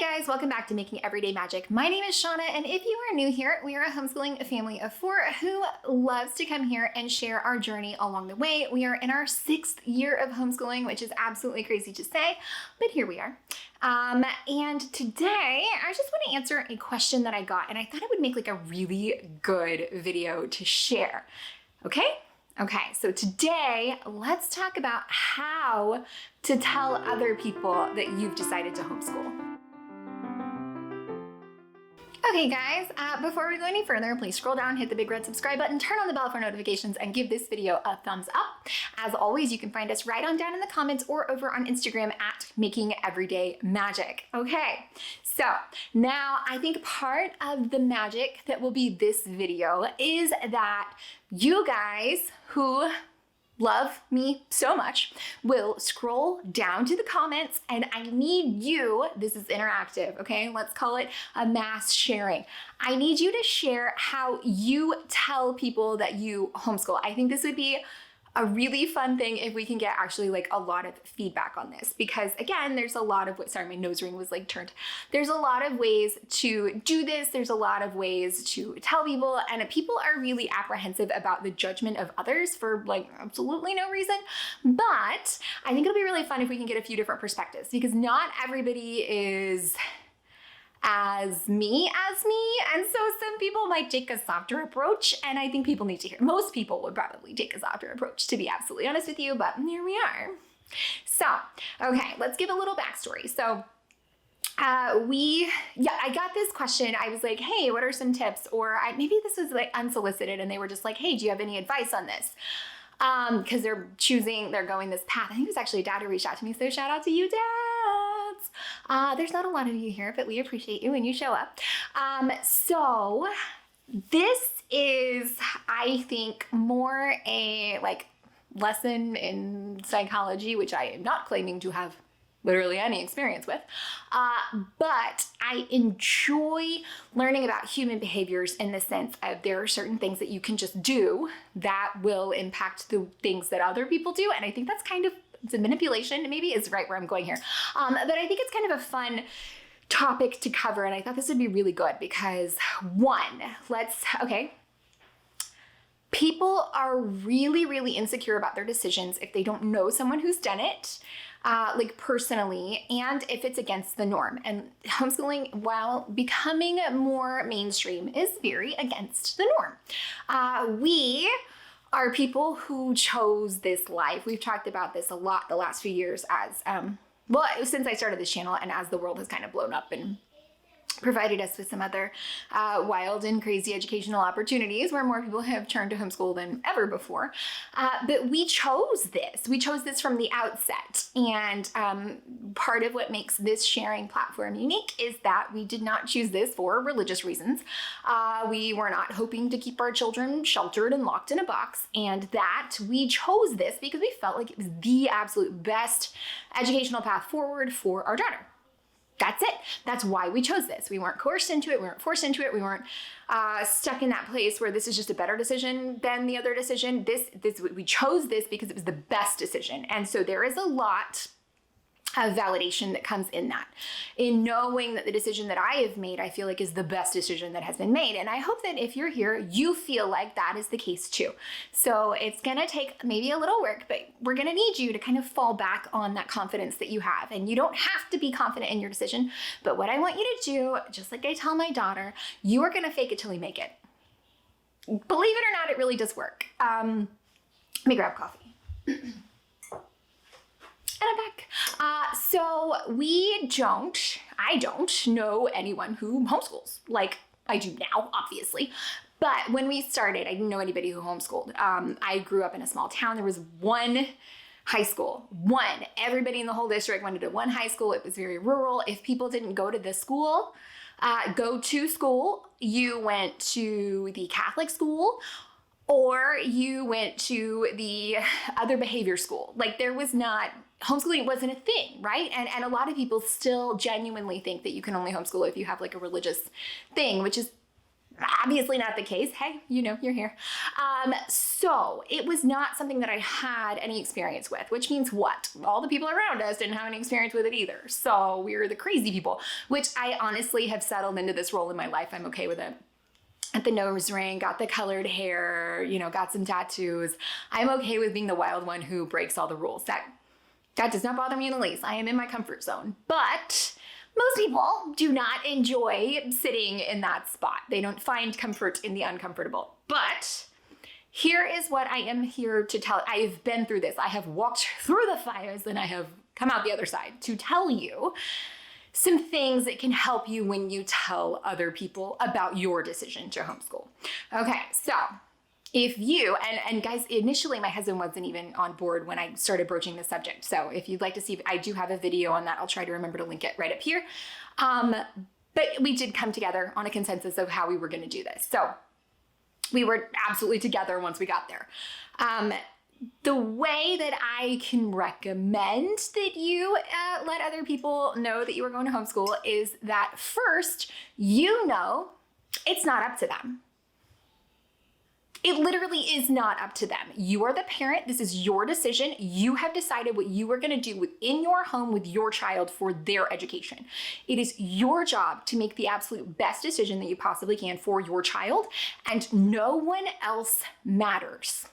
Guys, welcome back to Making Everyday Magic. My name is Shauna, and if you are new here, we are a homeschooling family of 4 who loves to come here and share our journey along the way. We are in our 6th year of homeschooling, which is absolutely crazy to say, but here we are. And today I just want to answer a question that I got, and I thought it would make like a really good video to share. Okay, so today let's talk about how to tell other people that you've decided to homeschool. Okay guys, before we go any further, please scroll down, hit the big red subscribe button, turn on the bell for notifications, and give this video a thumbs up. As always, you can find us right on down in the comments or over on Instagram at Making Everyday Magic. Okay, so now I think part of the magic that will be this video is that you guys who love me so much will scroll down to the comments, and I need you, this is interactive, okay? Let's call it a mass sharing. I need you to share how you tell people that you homeschool. I think this would be a really fun thing if we can get actually like a lot of feedback on this, because again, there's a lot of, sorry, my nose ring was like turned. There's a lot of ways to do this. There's a lot of ways to tell people, and people are really apprehensive about the judgment of others for like absolutely no reason. But I think it'll be really fun if we can get a few different perspectives, because not everybody is as me, and so some people might take a softer approach, and I think people need to hear. Most people would probably take a softer approach, to be absolutely honest with you, but here we are. So, okay, let's give a little backstory. So, I got this question. I was like, hey, what are some tips? Or maybe this was like unsolicited, and they were just like, hey, do you have any advice on this? Because they're going this path. I think it was actually a dad who reached out to me, so shout out to you, dads. There's not a lot of you here, but we appreciate you when you show up. So this is, I think, more a like lesson in psychology, which I am not claiming to have literally any experience with, but I enjoy learning about human behaviors in the sense of there are certain things that you can just do that will impact the things that other people do, and I think that's kind of, it's a manipulation, maybe is right where I'm going here, but I think it's kind of a fun topic to cover, and I thought this would be really good because people are really, really insecure about their decisions if they don't know someone who's done it, like personally, and if it's against the norm. And homeschooling, while becoming more mainstream, is very against the norm. We are people who chose this life. We've talked about this a lot the last few years as, well, since I started this channel and as the world has kind of blown up and provided us with some other wild and crazy educational opportunities where more people have turned to homeschool than ever before. But we chose this. We chose this from the outset. And part of what makes this sharing platform unique is that we did not choose this for religious reasons. We were not hoping to keep our children sheltered and locked in a box. And that we chose this because we felt like it was the absolute best educational path forward for our daughter. That's it. That's why we chose this. We weren't coerced into it. We weren't forced into it. We weren't stuck in that place where this is just a better decision than the other decision. We chose this because it was the best decision. And so there is a lot of validation that comes in that. In knowing that the decision that I have made, I feel like is the best decision that has been made. And I hope that if you're here, you feel like that is the case too. So it's gonna take maybe a little work, but we're gonna need you to kind of fall back on that confidence that you have. And you don't have to be confident in your decision, but what I want you to do, just like I tell my daughter, you are gonna fake it till you make it. Believe it or not, it really does work. Let me grab coffee. And I'm back. So I don't know anyone who homeschools. Like, I do now, obviously. But when we started, I didn't know anybody who homeschooled. I grew up in a small town. There was one high school. One. Everybody in the whole district went to one high school. It was very rural. If people didn't go to the school, you went to the Catholic school, or you went to the other behavior school. Like, there was not, homeschooling wasn't a thing, right? And a lot of people still genuinely think that you can only homeschool if you have like a religious thing, which is Obviously not the case. Hey, you're here. So it was not something that I had any experience with, which means what? All the people around us didn't have any experience with it either. So we were the crazy people, which I honestly have settled into this role in my life. I'm okay with it. At the nose ring, got the colored hair, got some tattoos. I'm okay with being the wild one who breaks all the rules. That does not bother me in the least. I am in my comfort zone. But most people do not enjoy sitting in that spot. They don't find comfort in the uncomfortable. But here is what I am here to tell. I've been through this. I have walked through the fires and I have come out the other side to tell you some things that can help you when you tell other people about your decision to homeschool. Okay, so if you, and guys, initially my husband wasn't even on board when I started broaching this subject. So if you'd like to see, I do have a video on that. I'll try to remember to link it right up here. But we did come together on a consensus of how we were going to do this. So we were absolutely together once we got there. The way that I can recommend that you let other people know that you are going to homeschool is that first, it's not up to them. It literally is not up to them. You are the parent. This is your decision. You have decided what you are going to do within your home with your child for their education. It is your job to make the absolute best decision that you possibly can for your child, and no one else matters.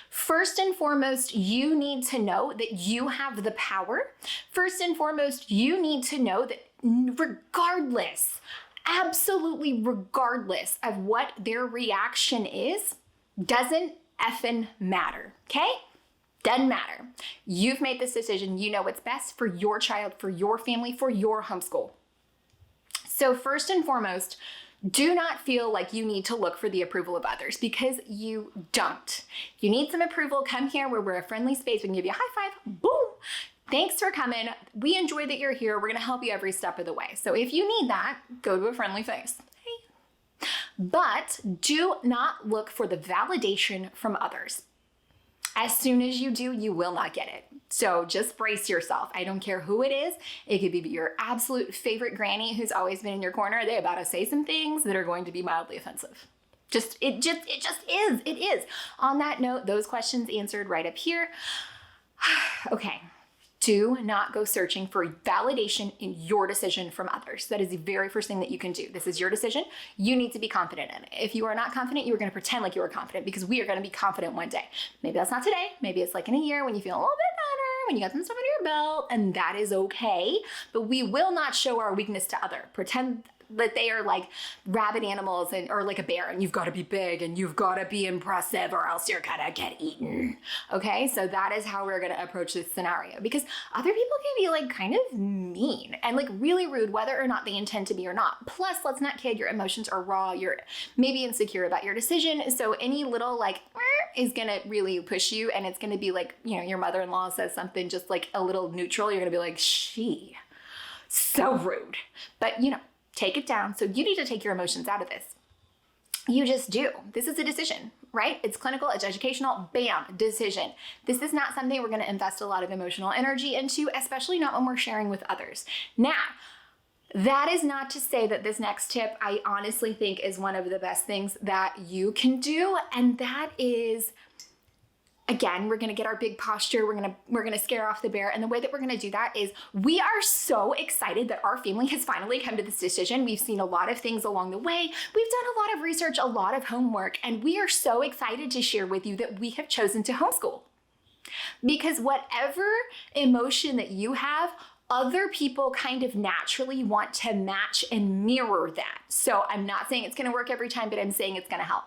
First and foremost, you need to know that you have the power. First and foremost, you need to know that regardless, absolutely regardless of what their reaction is, doesn't effing matter, okay? Doesn't matter. You've made this decision. You know what's best for your child, for your family, for your homeschool. So first and foremost, do not feel like you need to look for the approval of others, because you don't. If you need some approval, come here where we're a friendly space. We can give you a high five. Boom. Thanks for coming. We enjoy that you're here. We're going to help you every step of the way. So if you need that, go to a friendly face. Hey. But do not look for the validation from others. As soon as you do, you will not get it. So just brace yourself. I don't care who it is. It could be your absolute favorite granny who's always been in your corner. They're about to say some things that are going to be mildly offensive. It just is. It is. On that note, those questions answered right up here. Okay. Do not go searching for validation in your decision from others. That is the very first thing that you can do. This is your decision. You need to be confident in it. If you are not confident, you are going to pretend like you are confident, because we are going to be confident one day. Maybe that's not today. Maybe it's like in a year when you feel a little bit better, when you got some stuff under your belt, and that is okay. But we will not show our weakness to other. Pretend that they are like rabid animals or like a bear, and you've got to be big and you've got to be impressive or else you're gonna get eaten. Okay, so that is how we're gonna approach this scenario, because other people can be like kind of mean and like really rude, whether or not they intend to be or not. Plus, let's not kid, your emotions are raw. You're maybe insecure about your decision, so any little like is gonna really push you, and it's gonna be like, your mother-in-law says something just like a little neutral, you're gonna be like, she so rude. But take it down. So you need to take your emotions out of this. You just do. This is a decision, right? It's clinical, it's educational, bam, decision. This is not something we're going to invest a lot of emotional energy into, especially not when we're sharing with others. Now, that is not to say that this next tip, I honestly think, is one of the best things that you can do. And that is, again, we're going to get our big posture. We're going to scare off the bear. And the way that we're going to do that is we are so excited that our family has finally come to this decision. We've seen a lot of things along the way. We've done a lot of research, a lot of homework, and we are so excited to share with you that we have chosen to homeschool. Because whatever emotion that you have, other people kind of naturally want to match and mirror that. So I'm not saying it's going to work every time, but I'm saying it's going to help.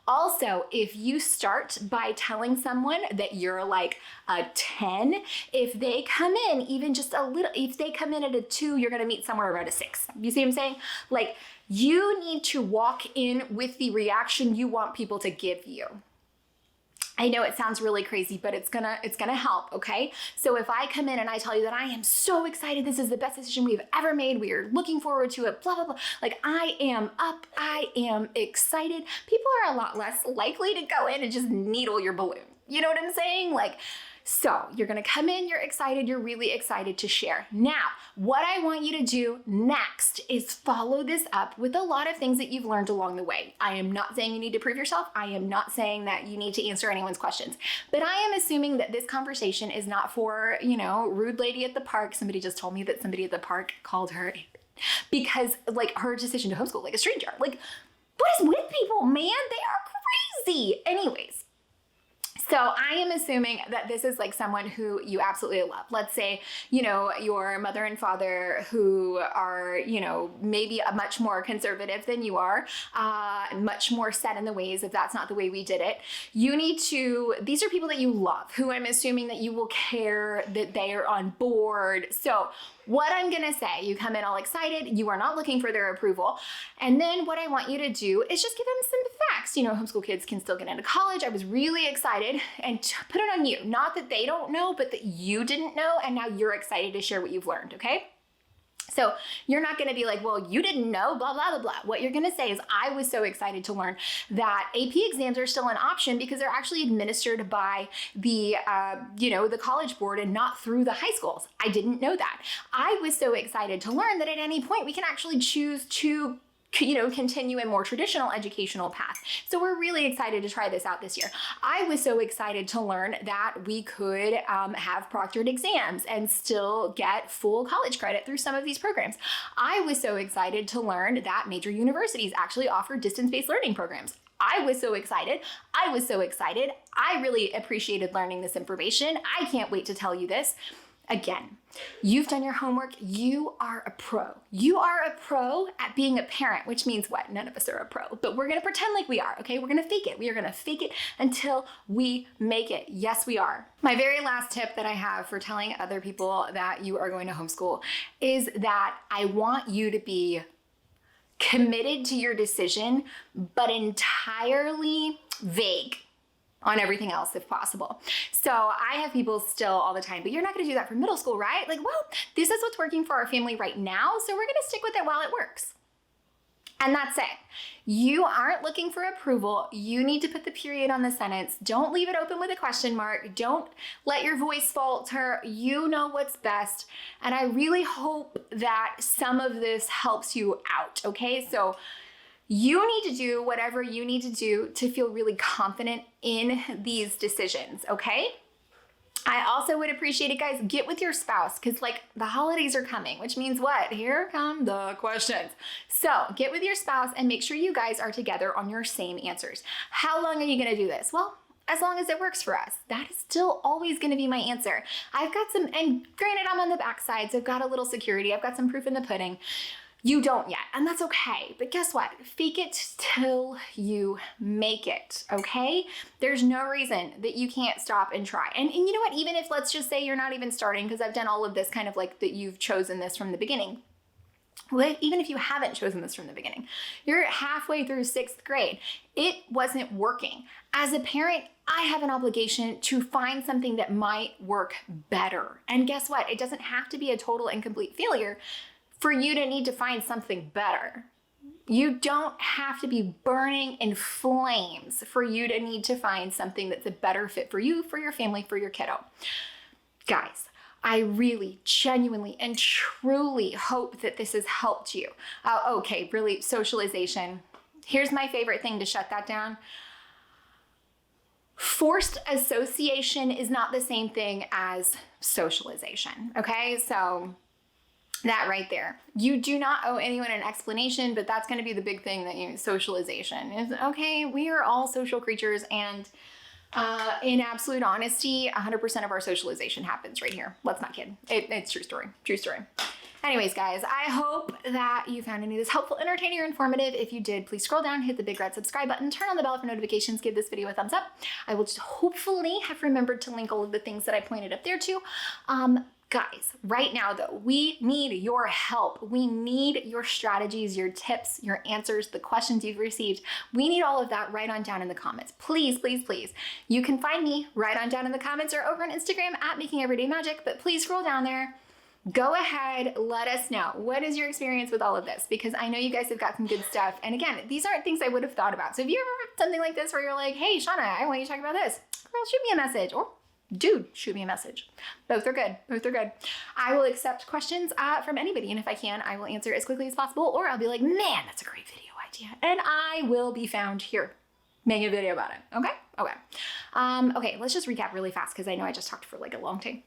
Also, if you start by telling someone that you're like a 10, if they come in even just a little, if they come in at a 2, you're going to meet somewhere around a 6. You see what I'm saying? Like, you need to walk in with the reaction you want people to give you. I know it sounds really crazy, but it's gonna help, okay? So if I come in and I tell you that I am so excited, this is the best decision we've ever made, we are looking forward to it, blah, blah, blah. Like, I am up, I am excited. People are a lot less likely to go in and just needle your balloon. You know what I'm saying? Like, So you're gonna come in, you're excited, you're really excited to share. Now, what I want you to do next is follow this up with a lot of things that you've learned along the way. I am not saying you need to prove yourself. I am not saying that you need to answer anyone's questions, but I am assuming that this conversation is not for, rude lady at the park. Somebody just told me that somebody at the park called her because like her decision to homeschool like a stranger. Like, what is with people, man? They are crazy. Anyways. So I am assuming that this is like someone who you absolutely love. Let's say, your mother and father who are, maybe a much more conservative than you are, much more set in the ways if that's not the way we did it. These are people that you love, who I'm assuming that you will care that they are on board. So what I'm gonna say, you come in all excited, you are not looking for their approval. And then what I want you to do is just give them some facts. Homeschool kids can still get into college. I was really excited, and put it on you. Not that they don't know, but that you didn't know, and now you're excited to share what you've learned, okay? So you're not going to be like, well, you didn't know, blah, blah, blah, blah. What you're going to say is, I was so excited to learn that AP exams are still an option because they're actually administered by the college board and not through the high schools. I didn't know that. I was so excited to learn that at any point we can actually choose to continue a more traditional educational path. So we're really excited to try this out this year. I was so excited to learn that we could have proctored exams and still get full college credit through some of these programs. I was so excited to learn that major universities actually offer distance-based learning programs. I was so excited. I really appreciated learning this information. I can't wait to tell you this. Again, you've done your homework. You are a pro. You are a pro at being a parent, which means what? None of us are a pro, but we're going to pretend like we are, okay? We're going to fake it. We are going to fake it until we make it. Yes, we are. My very last tip that I have for telling other people that you are going to homeschool is that I want you to be committed to your decision, but entirely vague on everything else if possible. So I have people still all the time, but you're not going to do that for middle school, right? Like, well, this is what's working for our family right now, so we're going to stick with it while it works. And that's it. You aren't looking for approval. You need to put the period on the sentence. Don't leave it open with a question mark. Don't let your voice falter. You know what's best. And I really hope that some of this helps you out, okay? So you need to do whatever you need to do to feel really confident in these decisions, okay? I also would appreciate it, guys, get with your spouse, because like the holidays are coming, which means what? Here come the questions. So get with your spouse and make sure you guys are together on your same answers. How long are you gonna do this? Well, as long as it works for us. That is still always gonna be my answer. I've got some, and granted I'm on the backside, so I've got a little security. I've got some proof in the pudding. You don't yet, and that's okay. But guess what? Fake it till you make it, okay? There's no reason that you can't stop and try. And you know what? Even if, let's just say you're not even starting, because I've done all of this kind of like that you've chosen this from the beginning. Well, even if you haven't chosen this from the beginning, you're halfway through 6th grade. It wasn't working. As a parent, I have an obligation to find something that might work better. And guess what? It doesn't have to be a total and complete failure for you to need to find something better. You don't have to be burning in flames for you to need to find something that's a better fit for you, for your family, for your kiddo. Guys, I really, genuinely, and truly hope that this has helped you. Okay, really, socialization. Here's my favorite thing to shut that down. Forced association is not the same thing as socialization, okay? So that right there. You do not owe anyone an explanation, but that's going to be the big thing that socialization is. Okay, we are all social creatures, and in absolute honesty, 100% of our socialization happens right here. Let's not kid. It's true story. True story. Anyways, guys, I hope that you found any of this helpful, entertaining, or informative. If you did, please scroll down, hit the big red subscribe button, turn on the bell for notifications, give this video a thumbs up. I will just hopefully have remembered to link all of the things that I pointed up there too. Guys, right now though, we need your help. We need your strategies, your tips, your answers, the questions you've received. We need all of that right on down in the comments. Please, please, please. You can find me right on down in the comments or over on Instagram at Making Everyday Magic, but please scroll down there. Go ahead, let us know. What is your experience with all of this? Because I know you guys have got some good stuff. And again, these aren't things I would have thought about. So if you ever have something like this where you're like, hey, Shauna, I want you to talk about this, girl, shoot me a message or dude, shoot me a message. Both are good. Both are good. I will accept questions from anybody. And if I can, I will answer as quickly as possible, or I'll be like, man, that's a great video idea. And I will be found here making a video about it. Okay? Okay. Okay, let's just recap really fast because I know I just talked for like a long time.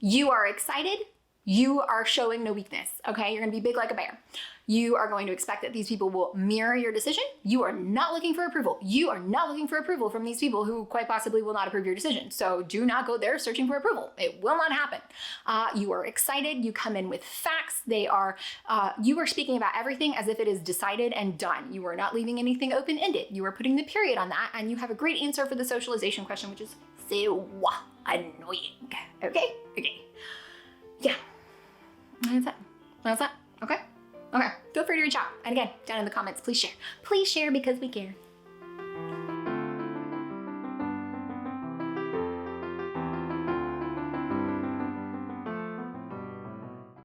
You are excited. You are showing no weakness, okay? You're gonna be big like a bear. You are going to expect that these people will mirror your decision. You are not looking for approval. You are not looking for approval from these people who quite possibly will not approve your decision. So do not go there searching for approval. It will not happen. You are excited. You come in with facts. You are speaking about everything as if it is decided and done. You are not leaving anything open-ended. You are putting the period on that, and you have a great answer for the socialization question, which is so annoying. Okay? Yeah. That's it. Okay? Okay. Feel free to reach out. And again, down in the comments, please share. Please share because we care.